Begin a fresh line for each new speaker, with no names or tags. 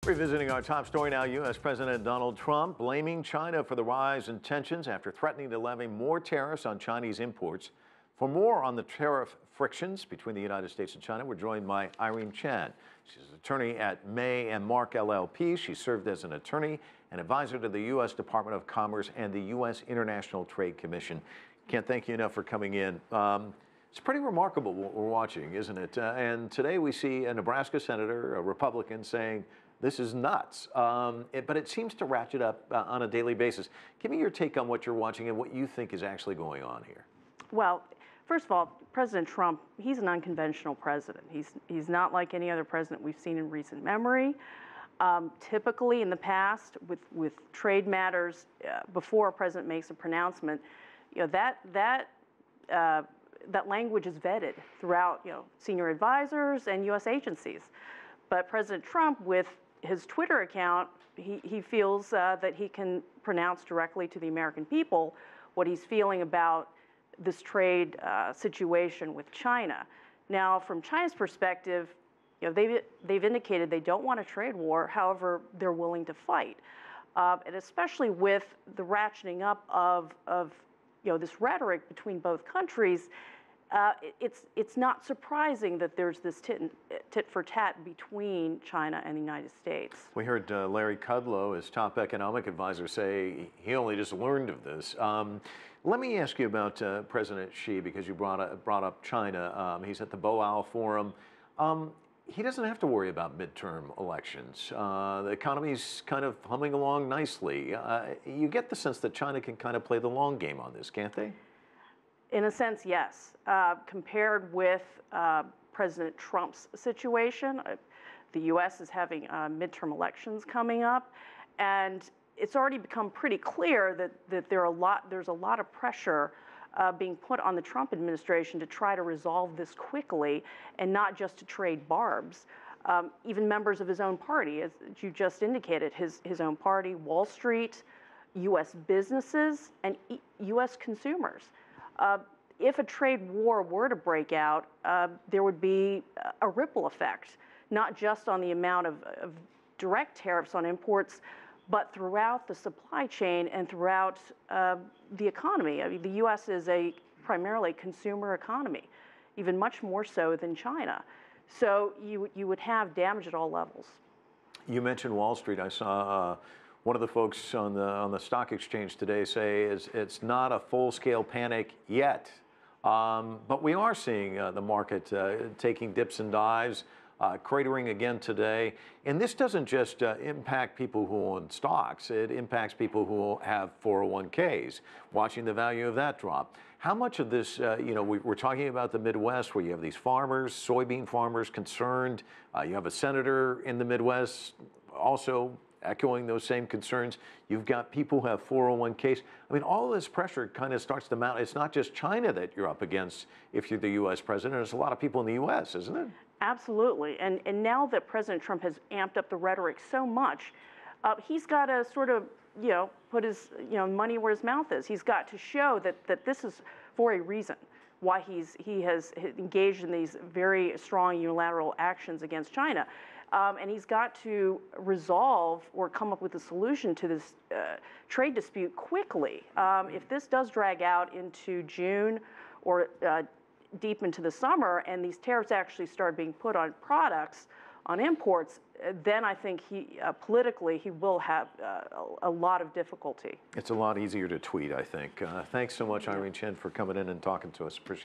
Revisiting our top story now, U.S. President Donald Trump blaming China for the rise in tensions after threatening to levy more tariffs on Chinese imports. For more on the tariff frictions between the United States and China, we're joined by Irene Chen. She's an attorney at Mei Mark LLP. She served as an attorney and advisor to the U.S. Department of Commerce and the U.S. International Trade Commission. Can't thank you enough for coming in. It's pretty remarkable what we're watching, isn't it? And today we see a Nebraska senator, a Republican, saying, this is nuts, but it seems to ratchet up on a daily basis. Give me your take on what you're watching and what you think is actually going on here.
Well, first of all, President Trump, he's an unconventional president. He's not like any other president we've seen in recent memory. Typically in the past, with trade matters, before a president makes a pronouncement, that language is vetted throughout senior advisors and U.S. agencies. But President Trump, with his Twitter account, he feels that he can pronounce directly to the American people what he's feeling about this trade situation with China. Now, from China's perspective, they've indicated they don't want a trade war. However, they're willing to fight, and especially with the ratcheting up of this rhetoric between both countries. It's not surprising that there's this tit for tat between China and the United States. We
heard Larry Kudlow, his top economic advisor, say he only just learned of this. Let me ask you about President Xi, because you brought up China. He's at the Boao Forum. He doesn't have to worry about midterm elections. The economy's kind of humming along nicely. You get the sense that China can kind of play the long game on this, can't they?
In a sense, yes. Compared with President Trump's situation, the U.S. is having midterm elections coming up, and it's already become pretty clear that there's a lot of pressure being put on the Trump administration to try to resolve this quickly, and not just to trade barbs. Even members of his own party, as you just indicated, his own party, Wall Street, U.S. businesses, and U.S. consumers. If a trade war were to break out, there would be a ripple effect, not just on the amount of direct tariffs on imports, but throughout the supply chain and throughout the economy. I mean, the U.S. is a primarily consumer economy, even much more so than China. So you would have damage at all levels.
You mentioned Wall Street. I saw one of the folks on the stock exchange today say it's not a full-scale panic yet, but we are seeing the market taking dips and dives, cratering again today. And this doesn't just impact people who own stocks. It impacts people who have 401ks, watching the value of that drop. How much of this, we're talking about the Midwest, where you have these farmers, soybean farmers concerned. You have a senator in the Midwest also echoing those same concerns. You've got people who have 401ks. I mean, all this pressure kind of starts to mount. It's not just China that you're up against if you're the U.S. president. There's a lot of people in the U.S., isn't it?
Absolutely. And now that President Trump has amped up the rhetoric so much, he's got to sort of, put his, money where his mouth is. He's got to show that this is for a reason, why he has engaged in these very strong unilateral actions against China. And he's got to resolve or come up with a solution to this trade dispute quickly. If this does drag out into June or deep into the summer, and these tariffs actually start being put on products, on imports, then I think politically he will have a lot of difficulty.
It's a lot easier to tweet, I think. Thanks so much, Irene Chen, for coming in and talking to us. Appreciate it.